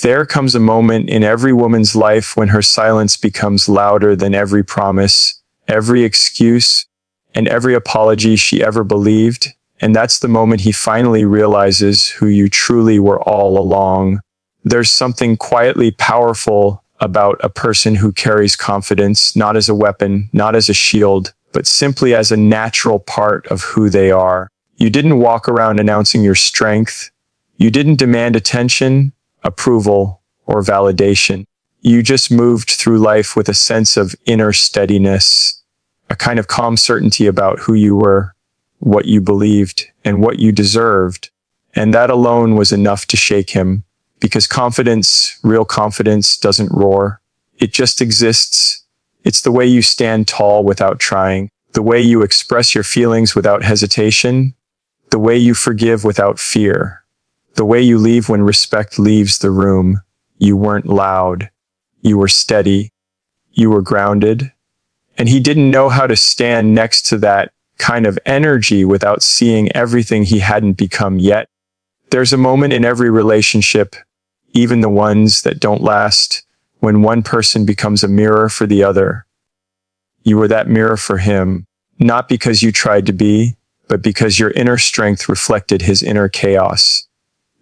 There comes a moment in every woman's life when her silence becomes louder than every promise, every excuse, and every apology she ever believed. And that's the moment he finally realizes who you truly were all along. There's something quietly powerful about a person who carries confidence, not as a weapon, not as a shield, but simply as a natural part of who they are. You didn't walk around announcing your strength. You didn't demand attention, approval, or validation. You just moved through life with a sense of inner steadiness, a kind of calm certainty about who you were, what you believed, and what you deserved. And that alone was enough to shake him, because confidence, real confidence, doesn't roar. It just exists. It's the way you stand tall without trying, the way you express your feelings without hesitation, the way you forgive without fear, the way you leave when respect leaves the room. You weren't loud. You were steady. You were grounded. And he didn't know how to stand next to that kind of energy without seeing everything he hadn't become yet. There's a moment in every relationship, even the ones that don't last, when one person becomes a mirror for the other. You were that mirror for him, not because you tried to be, but because your inner strength reflected his inner chaos.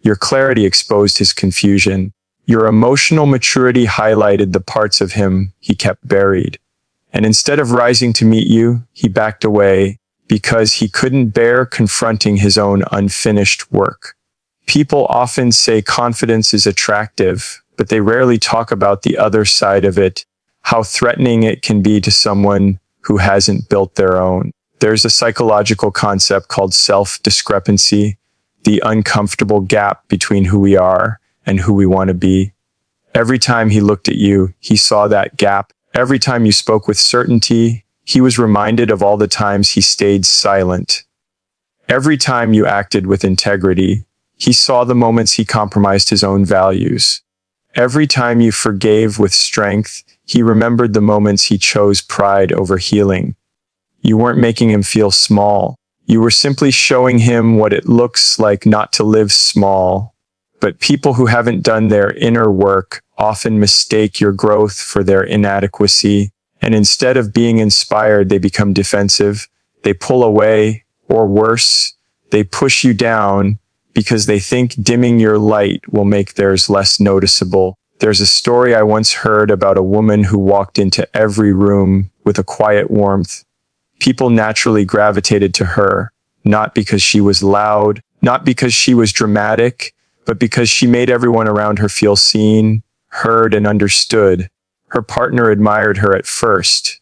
Your clarity exposed his confusion. Your emotional maturity highlighted the parts of him he kept buried. And instead of rising to meet you, he backed away because he couldn't bear confronting his own unfinished work. People often say confidence is attractive, but they rarely talk about the other side of it, how threatening it can be to someone who hasn't built their own. There's a psychological concept called self-discrepancy, the uncomfortable gap between who we are and who we want to be. Every time he looked at you, he saw that gap. Every time you spoke with certainty, he was reminded of all the times he stayed silent. Every time you acted with integrity, he saw the moments he compromised his own values. Every time you forgave with strength, he remembered the moments he chose pride over healing. You weren't making him feel small. You were simply showing him what it looks like not to live small. But people who haven't done their inner work often mistake your growth for their inadequacy, and instead of being inspired, they become defensive. They pull away, or worse, they push you down because they think dimming your light will make theirs less noticeable. There's a story I once heard about a woman who walked into every room with a quiet warmth. People naturally gravitated to her, not because she was loud, not because she was dramatic, but because she made everyone around her feel seen, heard, and understood. Her partner admired her at first.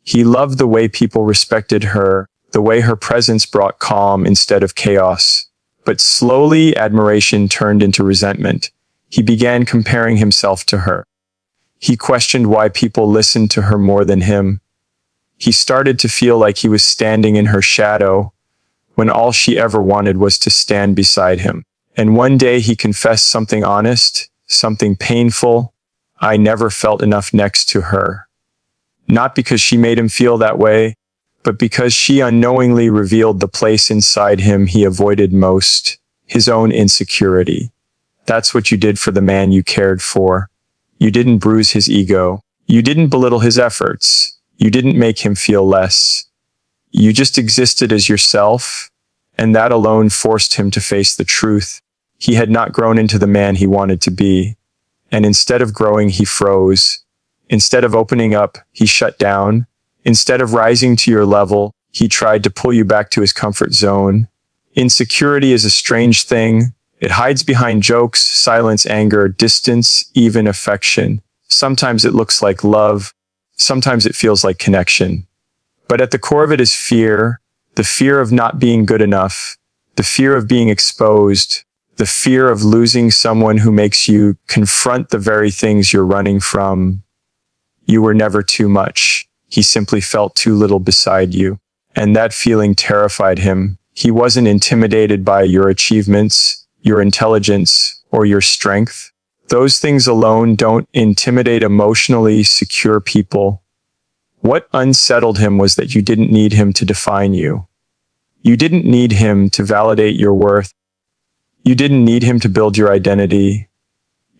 He loved the way people respected her, the way her presence brought calm instead of chaos. But slowly, admiration turned into resentment. He began comparing himself to her. He questioned why people listened to her more than him. He started to feel like he was standing in her shadow, when all she ever wanted was to stand beside him. And one day he confessed something honest, something painful. I never felt enough next to her. Not because she made him feel that way, but because she unknowingly revealed the place inside him he avoided most, his own insecurity. That's what you did for the man you cared for. You didn't bruise his ego. You didn't belittle his efforts. You didn't make him feel less. You just existed as yourself, and that alone forced him to face the truth. He had not grown into the man he wanted to be, and instead of growing, he froze. Instead of opening up, he shut down. Instead of rising to your level, he tried to pull you back to his comfort zone. Insecurity is a strange thing. It hides behind jokes, silence, anger, distance, even affection. Sometimes it looks like love. Sometimes it feels like connection. But at the core of it is fear, the fear of not being good enough, the fear of being exposed, the fear of losing someone who makes you confront the very things you're running from. You were never too much. He simply felt too little beside you. And that feeling terrified him. He wasn't intimidated by your achievements, your intelligence, or your strength. Those things alone don't intimidate emotionally secure people. What unsettled him was that you didn't need him to define you. You didn't need him to validate your worth. You didn't need him to build your identity.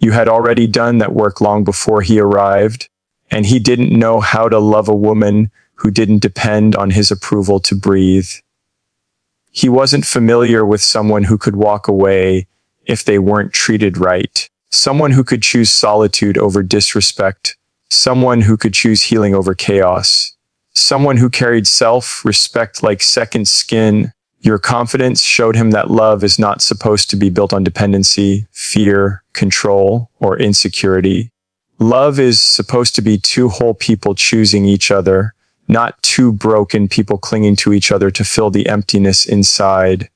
You had already done that work long before he arrived, and he didn't know how to love a woman who didn't depend on his approval to breathe. He wasn't familiar with someone who could walk away if they weren't treated right, someone who could choose solitude over disrespect, someone who could choose healing over chaos, someone who carried self-respect like second skin. Your confidence showed him that love is not supposed to be built on dependency, fear, control, or insecurity. Love is supposed to be two whole people choosing each other, not two broken people clinging to each other to fill the emptiness inside.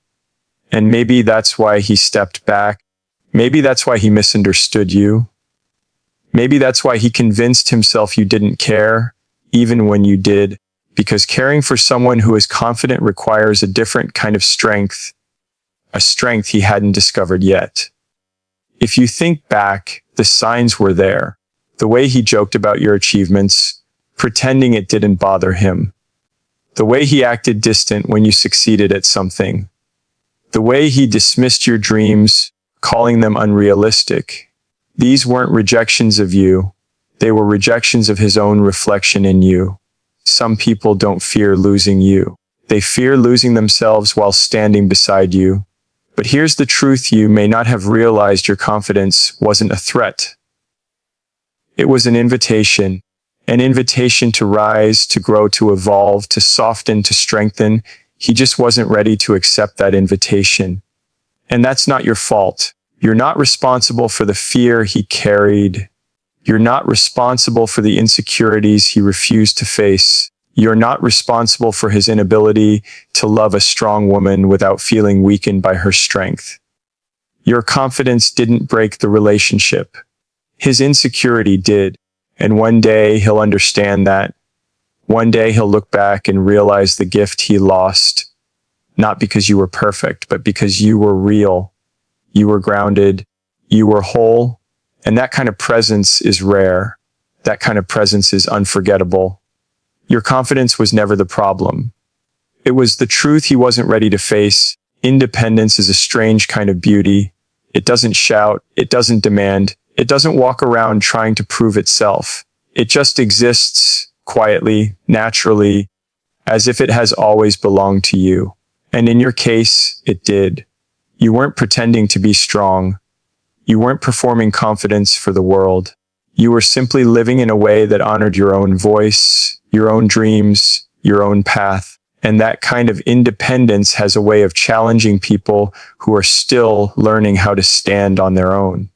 And maybe that's why he stepped back. Maybe that's why he misunderstood you. Maybe that's why he convinced himself you didn't care, even when you did, because caring for someone who is confident requires a different kind of strength, a strength he hadn't discovered yet. If you think back, the signs were there. The way he joked about your achievements, pretending it didn't bother him. The way he acted distant when you succeeded at something. The way he dismissed your dreams, calling them unrealistic. These weren't rejections of you. They were rejections of his own reflection in you. Some people don't fear losing you. They fear losing themselves while standing beside you. But here's the truth: you may not have realized your confidence wasn't a threat. It was an invitation to rise, to grow, to evolve, to soften, to strengthen. He just wasn't ready to accept that invitation. And that's not your fault. You're not responsible for the fear he carried. You're not responsible for the insecurities he refused to face. You're not responsible for his inability to love a strong woman without feeling weakened by her strength. Your confidence didn't break the relationship. His insecurity did. And one day he'll understand that. One day he'll look back and realize the gift he lost, not because you were perfect, but because you were real. You were grounded. You were whole. And that kind of presence is rare. That kind of presence is unforgettable. Your confidence was never the problem. It was the truth he wasn't ready to face. Independence is a strange kind of beauty. It doesn't shout. It doesn't demand. It doesn't walk around trying to prove itself. It just exists quietly, naturally, as if it has always belonged to you. And in your case, it did. You weren't pretending to be strong. You weren't performing confidence for the world. You were simply living in a way that honored your own voice, your own dreams, your own path. And that kind of independence has a way of challenging people who are still learning how to stand on their own.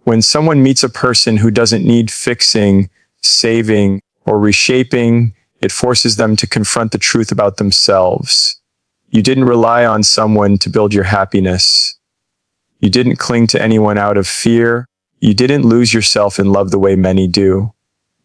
When someone meets a person who doesn't need fixing, saving, or reshaping, it forces them to confront the truth about themselves. You didn't rely on someone to build your happiness. You didn't cling to anyone out of fear. You didn't lose yourself in love the way many do.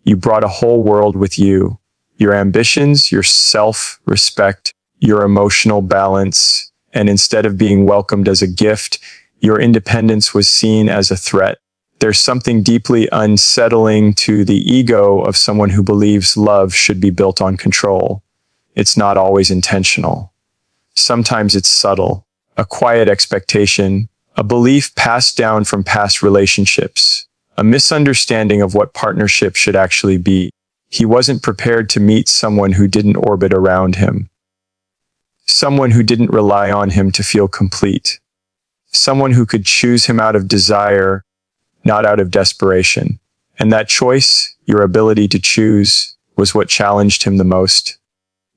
You brought a whole world with you. Your ambitions, your self-respect, your emotional balance, and instead of being welcomed as a gift, your independence was seen as a threat. There's something deeply unsettling to the ego of someone who believes love should be built on control. It's not always intentional. Sometimes it's subtle, a quiet expectation, a belief passed down from past relationships, a misunderstanding of what partnership should actually be. He wasn't prepared to meet someone who didn't orbit around him, someone who didn't rely on him to feel complete, someone who could choose him out of desire, not out of desperation. And that choice, your ability to choose, was what challenged him the most.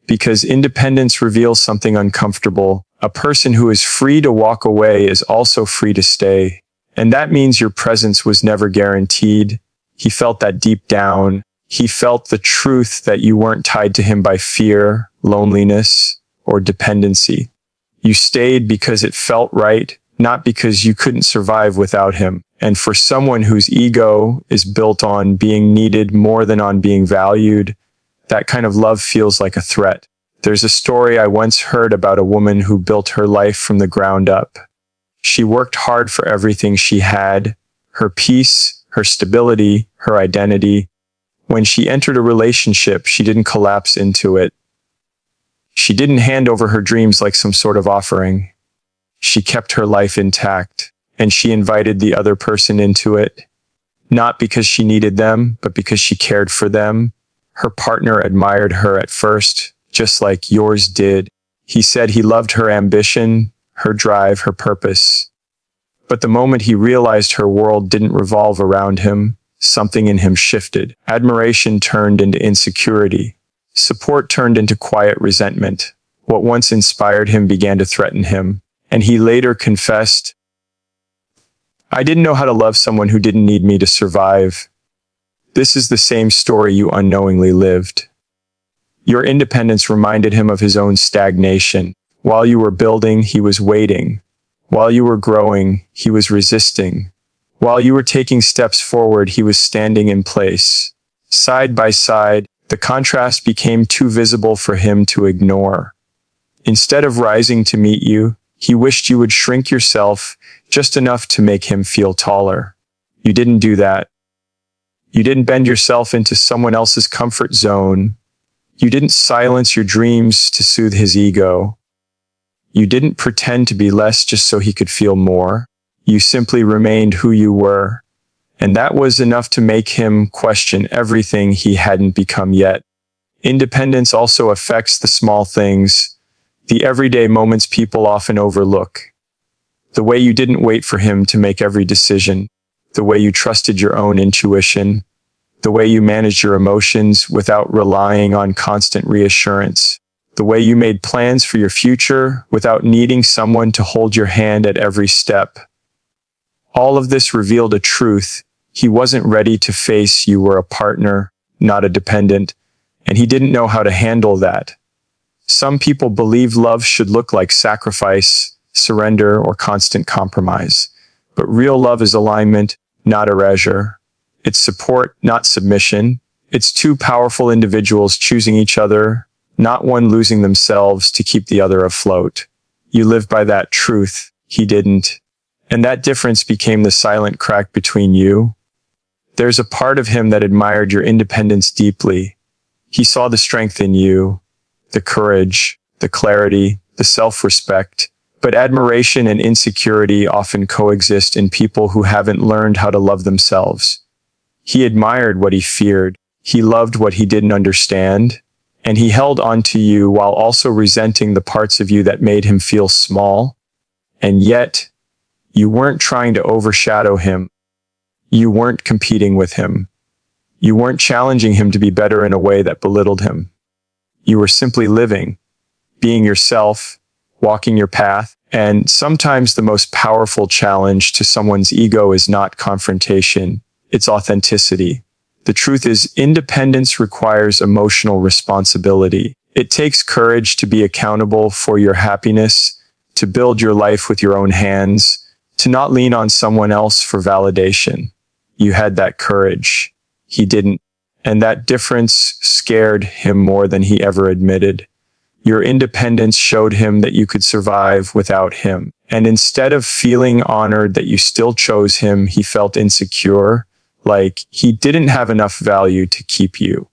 Because independence reveals something uncomfortable. A person who is free to walk away is also free to stay. And that means your presence was never guaranteed. He felt that deep down. He felt the truth that you weren't tied to him by fear, loneliness, or dependency. You stayed because it felt right, not because you couldn't survive without him. And for someone whose ego is built on being needed more than on being valued, that kind of love feels like a threat. There's a story I once heard about a woman who built her life from the ground up. She worked hard for everything she had, her peace, her stability, her identity. When she entered a relationship, she didn't collapse into it. She didn't hand over her dreams like some sort of offering. She kept her life intact. and she invited the other person into it. Not because she needed them, but because she cared for them. Her partner admired her at first, just like yours did. He said he loved her ambition, her drive, her purpose. But the moment he realized her world didn't revolve around him, something in him shifted. Admiration turned into insecurity. Support turned into quiet resentment. What once inspired him began to threaten him. And he later confessed, "I didn't know how to love someone who didn't need me to survive." This is the same story you unknowingly lived. Your independence reminded him of his own stagnation. While you were building, he was waiting. While you were growing, he was resisting. While you were taking steps forward, he was standing in place. Side by side, the contrast became too visible for him to ignore. Instead of rising to meet you, he wished you would shrink yourself just enough to make him feel taller. You didn't do that. You didn't bend yourself into someone else's comfort zone. You didn't silence your dreams to soothe his ego. You didn't pretend to be less just so he could feel more. You simply remained who you were. And that was enough to make him question everything he hadn't become yet. Independence also affects the small things, the everyday moments people often overlook. The way you didn't wait for him to make every decision, the way you trusted your own intuition, the way you managed your emotions without relying on constant reassurance, the way you made plans for your future without needing someone to hold your hand at every step. All of this revealed a truth. He wasn't ready to face you were a partner, not a dependent, and he didn't know how to handle that. Some people believe love should look like sacrifice, surrender, or constant compromise. But real love is alignment, not erasure. It's support, not submission. It's two powerful individuals choosing each other, not one losing themselves to keep the other afloat. You live by that truth. He didn't. And that difference became the silent crack between you. There's a part of him that admired your independence deeply. He saw the strength in you, the courage, the clarity, the self-respect. But admiration and insecurity often coexist in people who haven't learned how to love themselves. He admired what he feared. He loved what he didn't understand. And he held on to you while also resenting the parts of you that made him feel small. And yet, you weren't trying to overshadow him. You weren't competing with him. You weren't challenging him to be better in a way that belittled him. You were simply living, being yourself, walking your path. And sometimes the most powerful challenge to someone's ego is not confrontation, it's authenticity. The truth is, independence requires emotional responsibility. It takes courage to be accountable for your happiness, to build your life with your own hands, to not lean on someone else for validation. You had that courage. He didn't. And that difference scared him more than he ever admitted. Your independence showed him that you could survive without him. And instead of feeling honored that you still chose him, he felt insecure, like he didn't have enough value to keep you.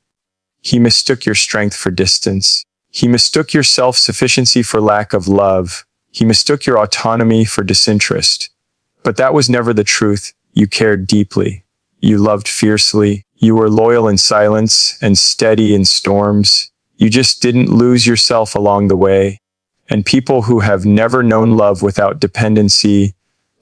He mistook your strength for distance. He mistook your self-sufficiency for lack of love. He mistook your autonomy for disinterest. But that was never the truth. You cared deeply. You loved fiercely. You were loyal in silence and steady in storms. You just didn't lose yourself along the way. And people who have never known love without dependency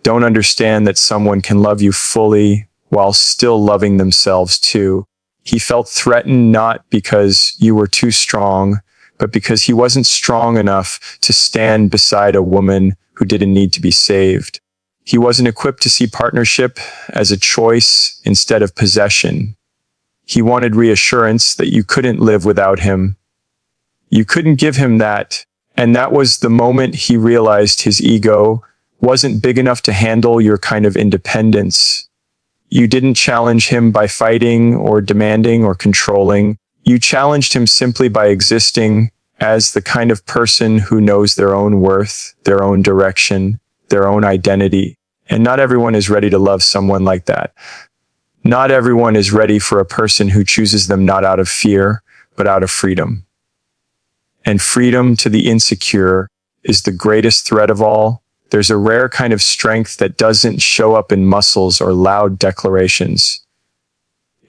don't understand that someone can love you fully while still loving themselves too. He felt threatened not because you were too strong, but because he wasn't strong enough to stand beside a woman who didn't need to be saved. He wasn't equipped to see partnership as a choice instead of possession. He wanted reassurance that you couldn't live without him. You couldn't give him that. And that was the moment he realized his ego wasn't big enough to handle your kind of independence. You didn't challenge him by fighting or demanding or controlling. You challenged him simply by existing as the kind of person who knows their own worth, their own direction, their own identity. And not everyone is ready to love someone like that. Not everyone is ready for a person who chooses them not out of fear, but out of freedom. And freedom to the insecure is the greatest threat of all. There's a rare kind of strength that doesn't show up in muscles or loud declarations.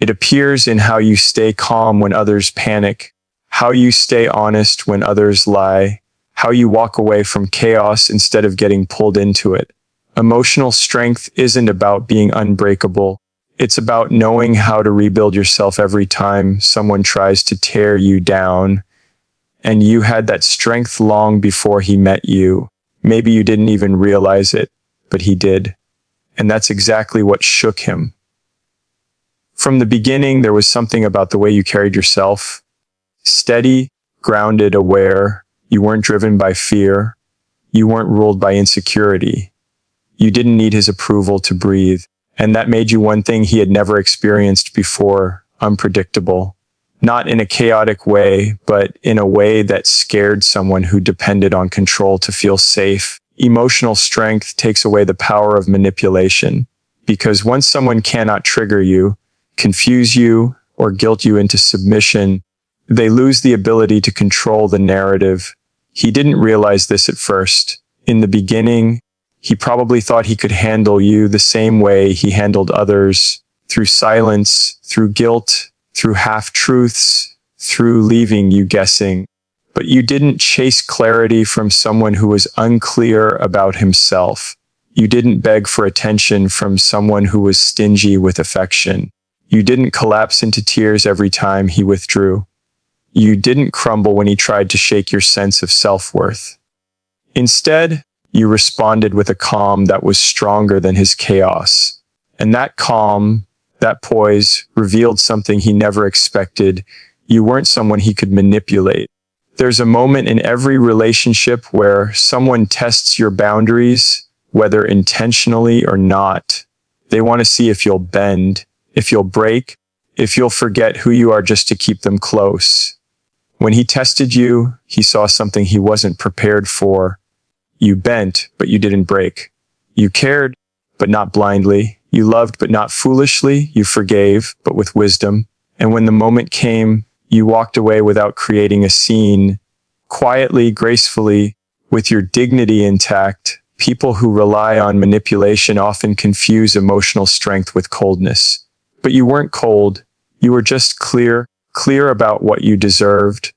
It appears in how you stay calm when others panic, how you stay honest when others lie, how you walk away from chaos instead of getting pulled into it. Emotional strength isn't about being unbreakable. It's about knowing how to rebuild yourself every time someone tries to tear you down. And you had that strength long before he met you. Maybe you didn't even realize it, but he did. And that's exactly what shook him. From the beginning, there was something about the way you carried yourself. Steady, grounded, aware. You weren't driven by fear. You weren't ruled by insecurity. You didn't need his approval to breathe. And that made you one thing he had never experienced before: unpredictable. Not in a chaotic way, but in a way that scared someone who depended on control to feel safe. Emotional strength takes away the power of manipulation, because once someone cannot trigger you, confuse you, or guilt you into submission, they lose the ability to control the narrative. He didn't realize this at first. In the beginning, he probably thought he could handle you the same way he handled others, through silence, through guilt, through half-truths, through leaving you guessing. But you didn't chase clarity from someone who was unclear about himself. You didn't beg for attention from someone who was stingy with affection. You didn't collapse into tears every time he withdrew. You didn't crumble when he tried to shake your sense of self-worth. Instead, you responded with a calm that was stronger than his chaos. And that calm, that poise, revealed something he never expected. You weren't someone he could manipulate. There's a moment in every relationship where someone tests your boundaries, whether intentionally or not. They want to see if you'll bend, if you'll break, if you'll forget who you are just to keep them close. When he tested you, he saw something he wasn't prepared for. You bent, but you didn't break. You cared, but not blindly. You loved, but not foolishly. You forgave, but with wisdom. And when the moment came, you walked away without creating a scene, quietly, gracefully, with your dignity intact. People who rely on manipulation often confuse emotional strength with coldness. But you weren't cold. You were just clear about what you deserved,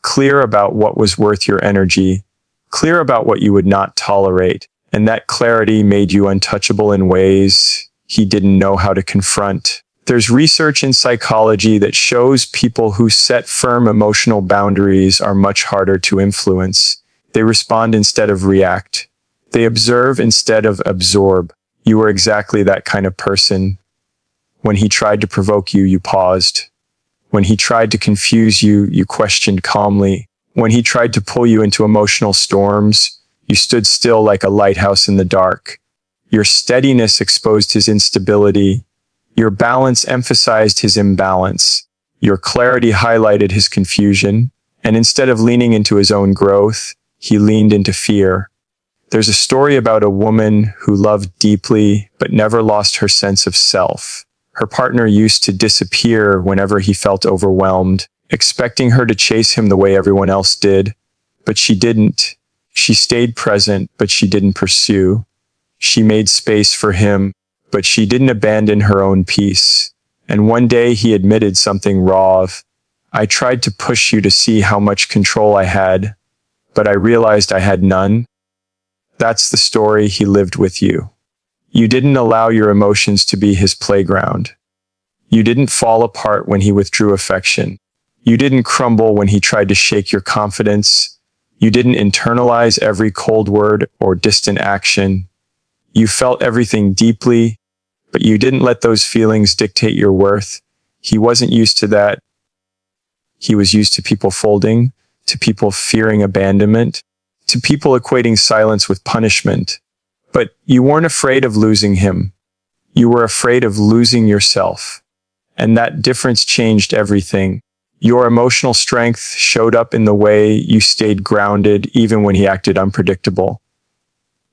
clear about what was worth your energy, clear about what you would not tolerate. And that clarity made you untouchable in ways he didn't know how to confront. There's research in psychology that shows people who set firm emotional boundaries are much harder to influence. They respond instead of react. They observe instead of absorb. You were exactly that kind of person. When he tried to provoke you, you paused. When he tried to confuse you, you questioned calmly. When he tried to pull you into emotional storms, you stood still like a lighthouse in the dark. Your steadiness exposed his instability. Your balance emphasized his imbalance. Your clarity highlighted his confusion. And instead of leaning into his own growth, he leaned into fear. There's a story about a woman who loved deeply but never lost her sense of self. Her partner used to disappear whenever he felt overwhelmed, expecting her to chase him the way everyone else did. But she didn't. She stayed present, but she didn't pursue. She made space for him, but she didn't abandon her own peace. And one day he admitted something raw. I tried to push you to see how much control I had, but I realized I had none. That's the story he lived with you. You didn't allow your emotions to be his playground. You didn't fall apart when he withdrew affection. You didn't crumble when he tried to shake your confidence. You didn't internalize every cold word or distant action. You felt everything deeply, but you didn't let those feelings dictate your worth. He wasn't used to that. He was used to people folding, to people fearing abandonment, to people equating silence with punishment. But you weren't afraid of losing him. You were afraid of losing yourself. And that difference changed everything. Your emotional strength showed up in the way you stayed grounded even when he acted unpredictable.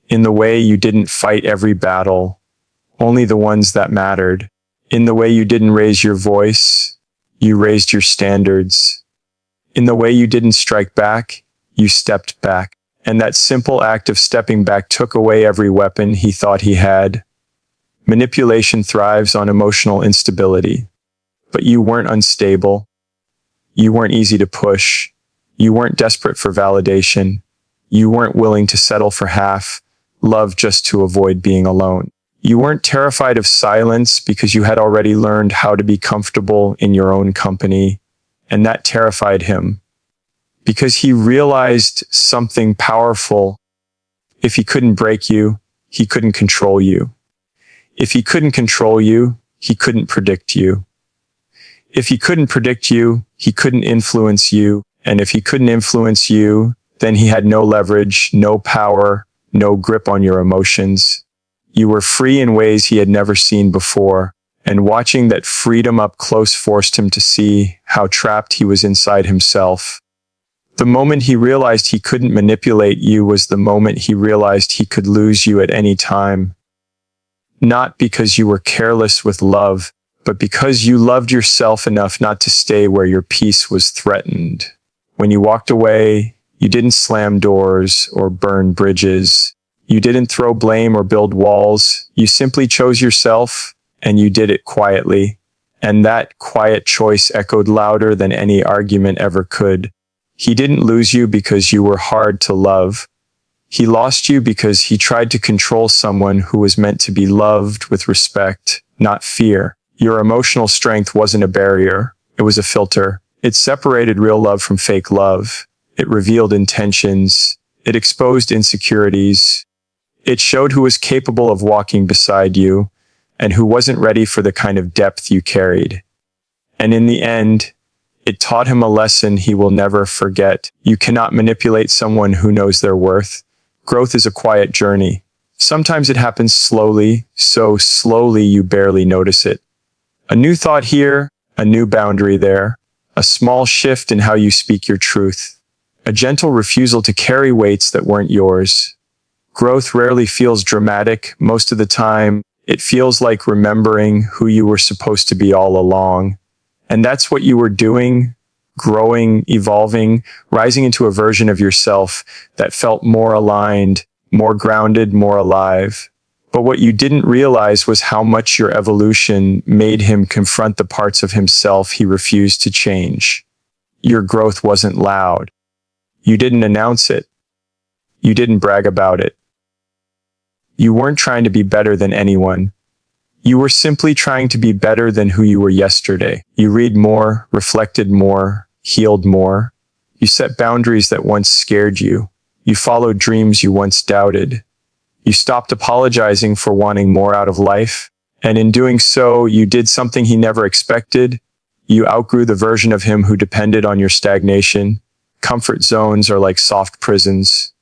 In the way you didn't fight every battle, only the ones that mattered. In the way you didn't raise your voice, you raised your standards. In the way you didn't strike back, you stepped back. And that simple act of stepping back took away every weapon he thought he had. Manipulation thrives on emotional instability. But you weren't unstable. You weren't easy to push. You weren't desperate for validation. You weren't willing to settle for half love just to avoid being alone. You weren't terrified of silence because you had already learned how to be comfortable in your own company, and that terrified him. Because he realized something powerful. If he couldn't break you, he couldn't control you. If he couldn't control you, he couldn't predict you. If he couldn't predict you, he couldn't influence you. And if he couldn't influence you, then he had no leverage, no power, no grip on your emotions. You were free in ways he had never seen before, and watching that freedom up close forced him to see how trapped he was inside himself. The moment he realized he couldn't manipulate you was the moment he realized he could lose you at any time. Not because you were careless with love, but because you loved yourself enough not to stay where your peace was threatened. When you walked away, you didn't slam doors or burn bridges. You didn't throw blame or build walls. You simply chose yourself, and you did it quietly. And that quiet choice echoed louder than any argument ever could. He didn't lose you because you were hard to love. He lost you because he tried to control someone who was meant to be loved with respect, not fear. Your emotional strength wasn't a barrier. It was a filter. It separated real love from fake love. It revealed intentions. It exposed insecurities. It showed who was capable of walking beside you and who wasn't ready for the kind of depth you carried. And in the end, it taught him a lesson he will never forget. You cannot manipulate someone who knows their worth. Growth is a quiet journey. Sometimes it happens slowly, so slowly you barely notice it. A new thought here, a new boundary there, a small shift in how you speak your truth, a gentle refusal to carry weights that weren't yours. Growth rarely feels dramatic. Most of the time, it feels like remembering who you were supposed to be all along. And that's what you were doing, growing, evolving, rising into a version of yourself that felt more aligned, more grounded, more alive. But what you didn't realize was how much your evolution made him confront the parts of himself he refused to change. Your growth wasn't loud. You didn't announce it. You didn't brag about it. You weren't trying to be better than anyone. You were simply trying to be better than who you were yesterday. You read more, reflected more, healed more. You set boundaries that once scared you. You followed dreams you once doubted. You stopped apologizing for wanting more out of life. And in doing so, you did something he never expected. You outgrew the version of him who depended on your stagnation. Comfort zones are like soft prisons.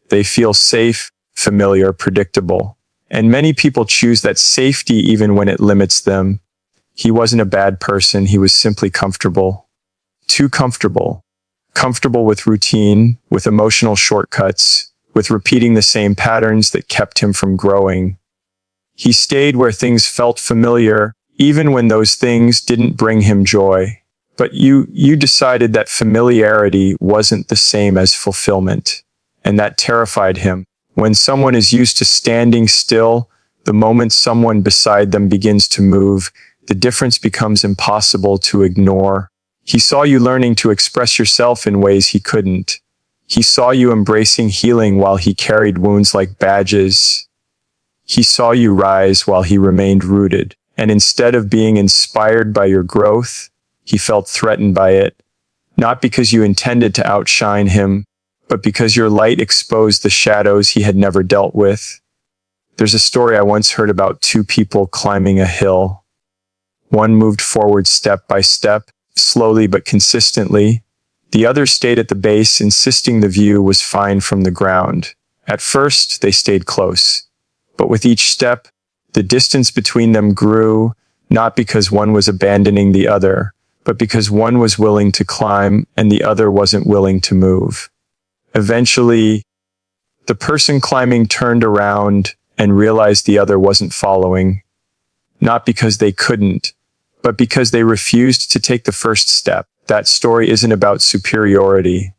They feel safe, familiar, predictable. And many people choose that safety even when it limits them. He wasn't a bad person. He was simply comfortable. Too comfortable. Comfortable with routine, with emotional shortcuts, with repeating the same patterns that kept him from growing. He stayed where things felt familiar, even when those things didn't bring him joy. But you decided that familiarity wasn't the same as fulfillment, and that terrified him. When someone is used to standing still, the moment someone beside them begins to move, the difference becomes impossible to ignore. He saw you learning to express yourself in ways he couldn't. He saw you embracing healing while he carried wounds like badges. He saw you rise while he remained rooted. And instead of being inspired by your growth, he felt threatened by it. Not because you intended to outshine him, but because your light exposed the shadows he had never dealt with. There's a story I once heard about two people climbing a hill. One moved forward step by step, slowly but consistently. The other stayed at the base, insisting the view was fine from the ground. At first, they stayed close. But with each step, the distance between them grew, not because one was abandoning the other, but because one was willing to climb and the other wasn't willing to move. Eventually, the person climbing turned around and realized the other wasn't following, not because they couldn't, but because they refused to take the first step. That story isn't about superiority.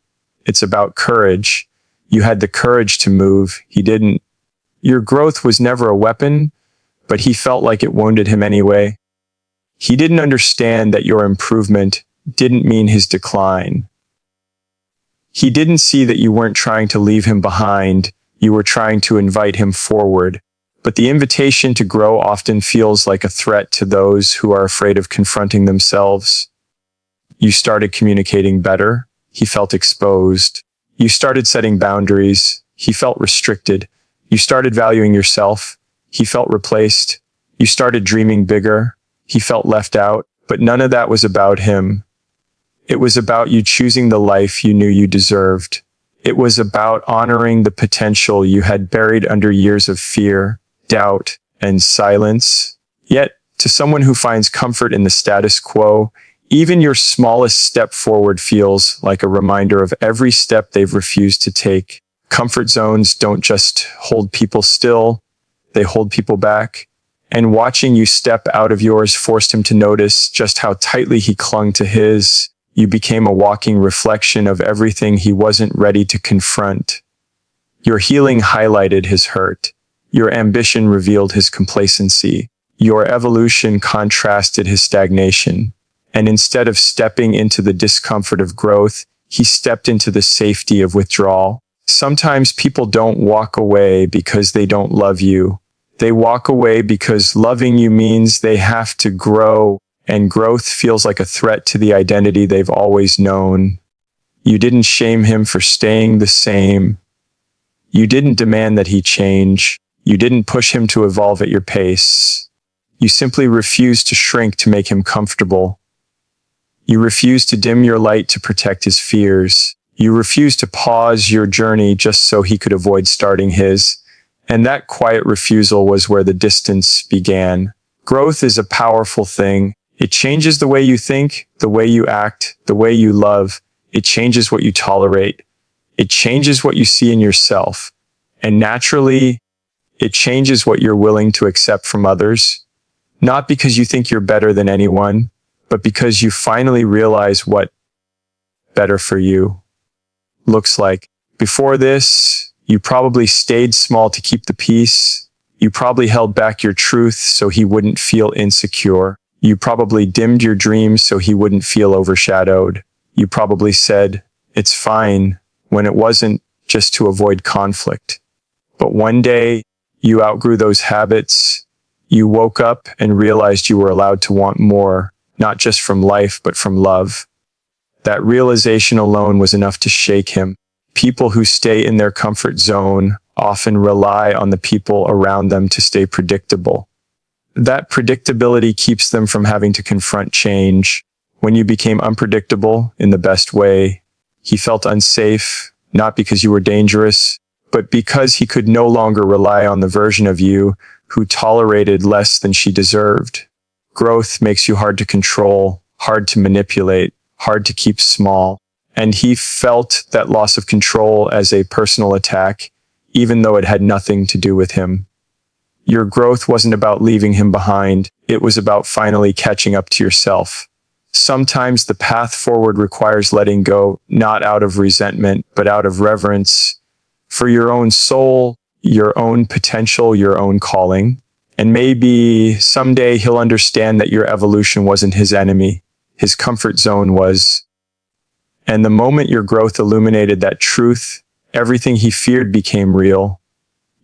It's about courage. You had the courage to move. He didn't. Your growth was never a weapon, but he felt like it wounded him anyway. He didn't understand that your improvement didn't mean his decline. He didn't see that you weren't trying to leave him behind, you were trying to invite him forward. But the invitation to grow often feels like a threat to those who are afraid of confronting themselves. You started communicating better, he felt exposed. You started setting boundaries, he felt restricted. You started valuing yourself, he felt replaced. You started dreaming bigger, he felt left out. But none of that was about him. It was about you choosing the life you knew you deserved. It was about honoring the potential you had buried under years of fear, doubt, and silence. Yet, to someone who finds comfort in the status quo, even your smallest step forward feels like a reminder of every step they've refused to take. Comfort zones don't just hold people still, they hold people back. And watching you step out of yours forced him to notice just how tightly he clung to his. You became a walking reflection of everything he wasn't ready to confront. Your healing highlighted his hurt. Your ambition revealed his complacency. Your evolution contrasted his stagnation. And instead of stepping into the discomfort of growth, he stepped into the safety of withdrawal. Sometimes people don't walk away because they don't love you. They walk away because loving you means they have to grow, and growth feels like a threat to the identity they've always known. You didn't shame him for staying the same. You didn't demand that he change. You didn't push him to evolve at your pace. You simply refused to shrink to make him comfortable. You refused to dim your light to protect his fears. You refused to pause your journey just so he could avoid starting his. And that quiet refusal was where the distance began. Growth is a powerful thing. It changes the way you think, the way you act, the way you love. It changes what you tolerate. It changes what you see in yourself. And naturally, it changes what you're willing to accept from others. Not because you think you're better than anyone, but because you finally realize what better for you looks like. Before this, you probably stayed small to keep the peace. You probably held back your truth so he wouldn't feel insecure. You probably dimmed your dreams so he wouldn't feel overshadowed. You probably said, "It's fine," when it wasn't, just to avoid conflict. But one day, you outgrew those habits. You woke up and realized you were allowed to want more, not just from life, but from love. That realization alone was enough to shake him. People who stay in their comfort zone often rely on the people around them to stay predictable. That predictability keeps them from having to confront change. When you became unpredictable in the best way, he felt unsafe, not because you were dangerous, but because he could no longer rely on the version of you who tolerated less than she deserved. Growth makes you hard to control, hard to manipulate, hard to keep small. And he felt that loss of control as a personal attack, even though it had nothing to do with him. Your growth wasn't about leaving him behind. It was about finally catching up to yourself. Sometimes the path forward requires letting go, not out of resentment, but out of reverence for your own soul, your own potential, your own calling. And maybe someday he'll understand that your evolution wasn't his enemy. His comfort zone was. And the moment your growth illuminated that truth, everything he feared became real.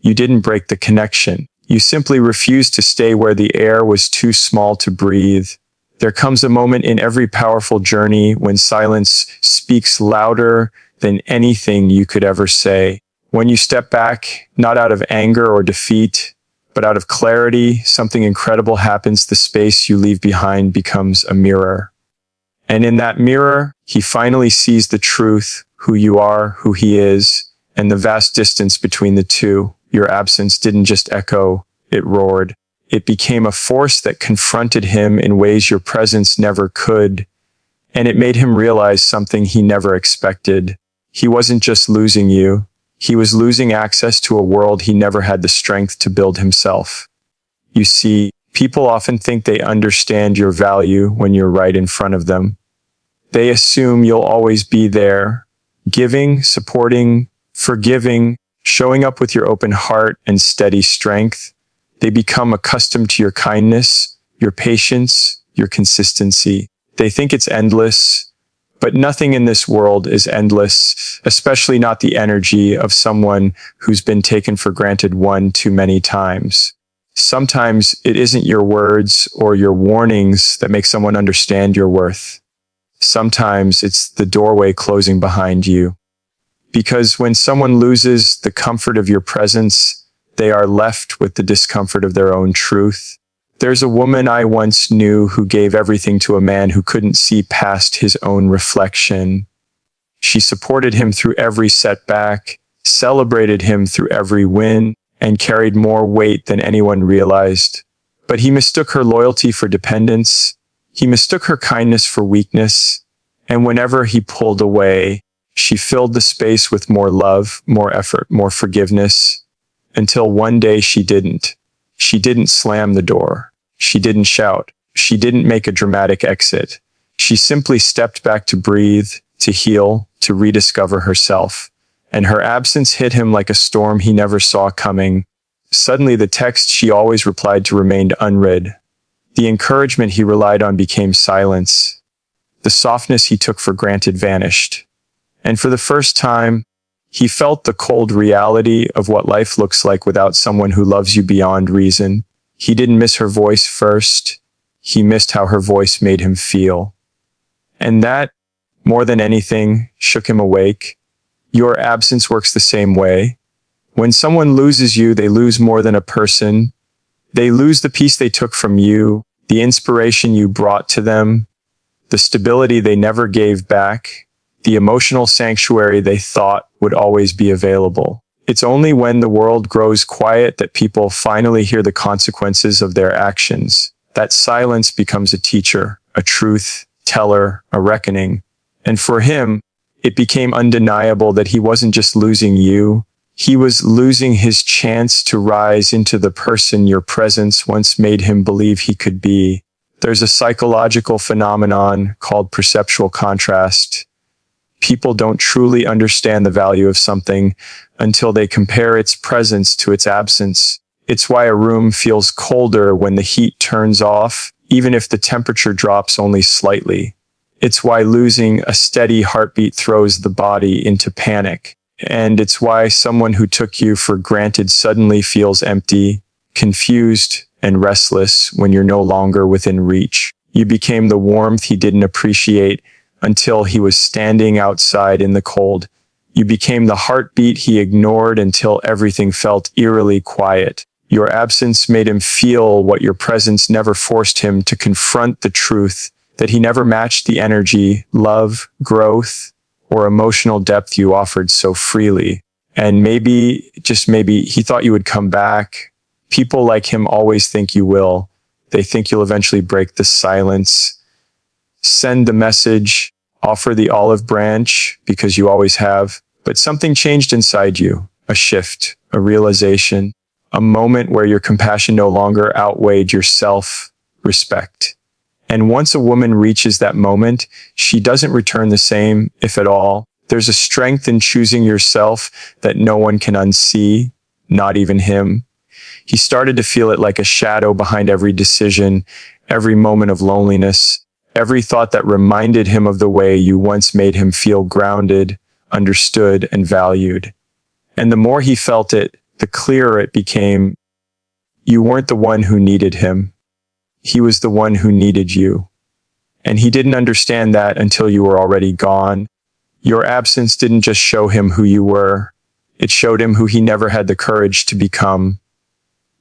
You didn't break the connection. You simply refused to stay where the air was too small to breathe. There comes a moment in every powerful journey when silence speaks louder than anything you could ever say. When you step back, not out of anger or defeat, but out of clarity, something incredible happens. The space you leave behind becomes a mirror. And in that mirror, he finally sees the truth, who you are, who he is, and the vast distance between the two. Your absence didn't just echo, it roared. It became a force that confronted him in ways your presence never could. And it made him realize something he never expected. He wasn't just losing you. He was losing access to a world he never had the strength to build himself. You see, people often think they understand your value when you're right in front of them. They assume you'll always be there, giving, supporting, forgiving, showing up with your open heart and steady strength. They become accustomed to your kindness, your patience, your consistency. They think it's endless, but nothing in this world is endless, especially not the energy of someone who's been taken for granted one too many times. Sometimes it isn't your words or your warnings that make someone understand your worth. Sometimes it's the doorway closing behind you. Because when someone loses the comfort of your presence, they are left with the discomfort of their own truth. There's a woman I once knew who gave everything to a man who couldn't see past his own reflection. She supported him through every setback, celebrated him through every win, and carried more weight than anyone realized. But he mistook her loyalty for dependence. He mistook her kindness for weakness. And whenever he pulled away, she filled the space with more love, more effort, more forgiveness. Until one day she didn't. She didn't slam the door. She didn't shout. She didn't make a dramatic exit. She simply stepped back to breathe, to heal, to rediscover herself. And her absence hit him like a storm he never saw coming. Suddenly the text she always replied to remained unread. The encouragement he relied on became silence. The softness he took for granted vanished. And for the first time, he felt the cold reality of what life looks like without someone who loves you beyond reason. He didn't miss her voice first. He missed how her voice made him feel. And that, more than anything, shook him awake. Your absence works the same way. When someone loses you, they lose more than a person. They lose the peace they took from you, the inspiration you brought to them, the stability they never gave back, the emotional sanctuary they thought would always be available. It's only when the world grows quiet that people finally hear the consequences of their actions. That silence becomes a teacher, a truth teller, a reckoning. And for him, it became undeniable that he wasn't just losing you, he was losing his chance to rise into the person your presence once made him believe he could be. There's a psychological phenomenon called perceptual contrast. People don't truly understand the value of something until they compare its presence to its absence. It's why a room feels colder when the heat turns off, even if the temperature drops only slightly. It's why losing a steady heartbeat throws the body into panic. And it's why someone who took you for granted suddenly feels empty, confused, and restless when you're no longer within reach. You became the warmth he didn't appreciate until he was standing outside in the cold. You became the heartbeat he ignored until everything felt eerily quiet. Your absence made him feel what your presence never forced him to confront: the truth that he never matched the energy, love, growth, or emotional depth you offered so freely. And maybe, just maybe, he thought you would come back. People like him always think you will. They think you'll eventually break the silence, send the message, offer the olive branch, because you always have. But something changed inside you, a shift, a realization, a moment where your compassion no longer outweighed your self-respect. And once a woman reaches that moment, she doesn't return the same, if at all. There's a strength in choosing yourself that no one can unsee, not even him. He started to feel it like a shadow behind every decision, every moment of loneliness, every thought that reminded him of the way you once made him feel grounded, understood, and valued. And the more he felt it, the clearer it became. You weren't the one who needed him. He was the one who needed you. And he didn't understand that until you were already gone. Your absence didn't just show him who you were. It showed him who he never had the courage to become.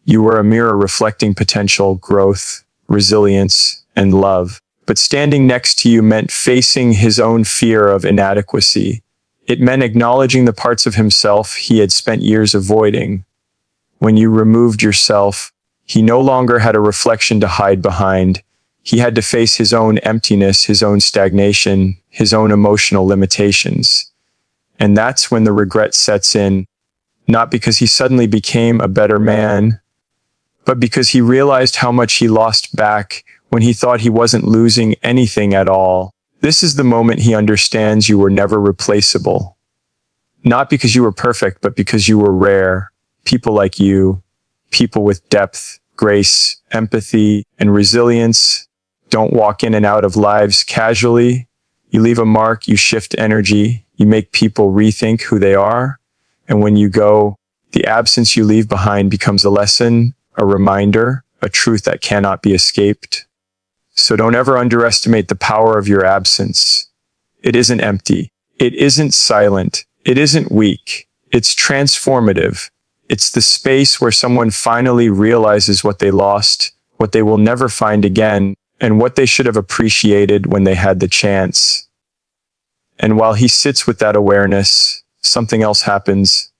You were a mirror reflecting potential, growth, resilience, and love. But standing next to you meant facing his own fear of inadequacy. It meant acknowledging the parts of himself he had spent years avoiding. When you removed yourself, he no longer had a reflection to hide behind. He had to face his own emptiness, his own stagnation, his own emotional limitations. And that's when the regret sets in, not because he suddenly became a better man, but because he realized how much he lost back when he thought he wasn't losing anything at all. This is the moment he understands you were never replaceable. Not because you were perfect, but because you were rare. People like you, people with depth, grace, empathy, and resilience, don't walk in and out of lives casually. You leave a mark, you shift energy, you make people rethink who they are. And when you go, the absence you leave behind becomes a lesson, a reminder, a truth that cannot be escaped. So don't ever underestimate the power of your absence. It isn't empty. It isn't silent. It isn't weak. It's transformative. It's the space where someone finally realizes what they lost, what they will never find again, and what they should have appreciated when they had the chance. And while he sits with that awareness, something else happens,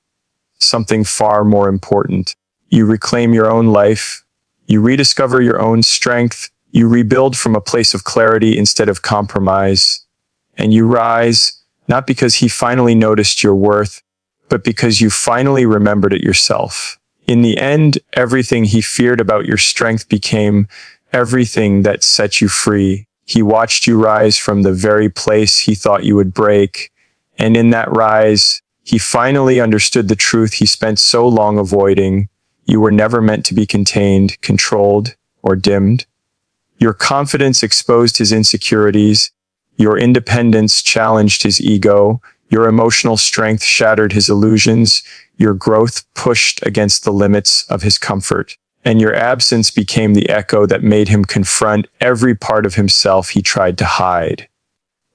something far more important. You reclaim your own life. You rediscover your own strength. You rebuild from a place of clarity instead of compromise. And you rise, not because he finally noticed your worth, but because you finally remembered it yourself. In the end, everything he feared about your strength became everything that set you free. He watched you rise from the very place he thought you would break. And in that rise, he finally understood the truth he spent so long avoiding. You were never meant to be contained, controlled, or dimmed. Your confidence exposed his insecurities. Your independence challenged his ego. Your emotional strength shattered his illusions. Your growth pushed against the limits of his comfort. And your absence became the echo that made him confront every part of himself he tried to hide.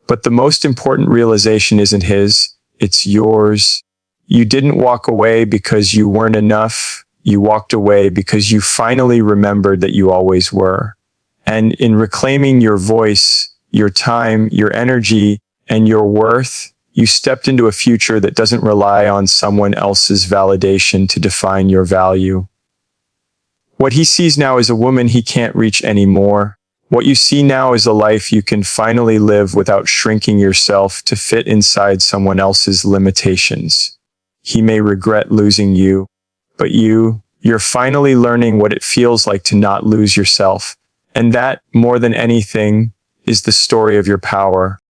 But the most important realization isn't his, it's yours. You didn't walk away because you weren't enough. You walked away because you finally remembered that you always were. And in reclaiming your voice, your time, your energy, and your worth, you stepped into a future that doesn't rely on someone else's validation to define your value. What he sees now is a woman he can't reach anymore. What you see now is a life you can finally live without shrinking yourself to fit inside someone else's limitations. He may regret losing you, but you're finally learning what it feels like to not lose yourself. And that, more than anything, is the story of your power.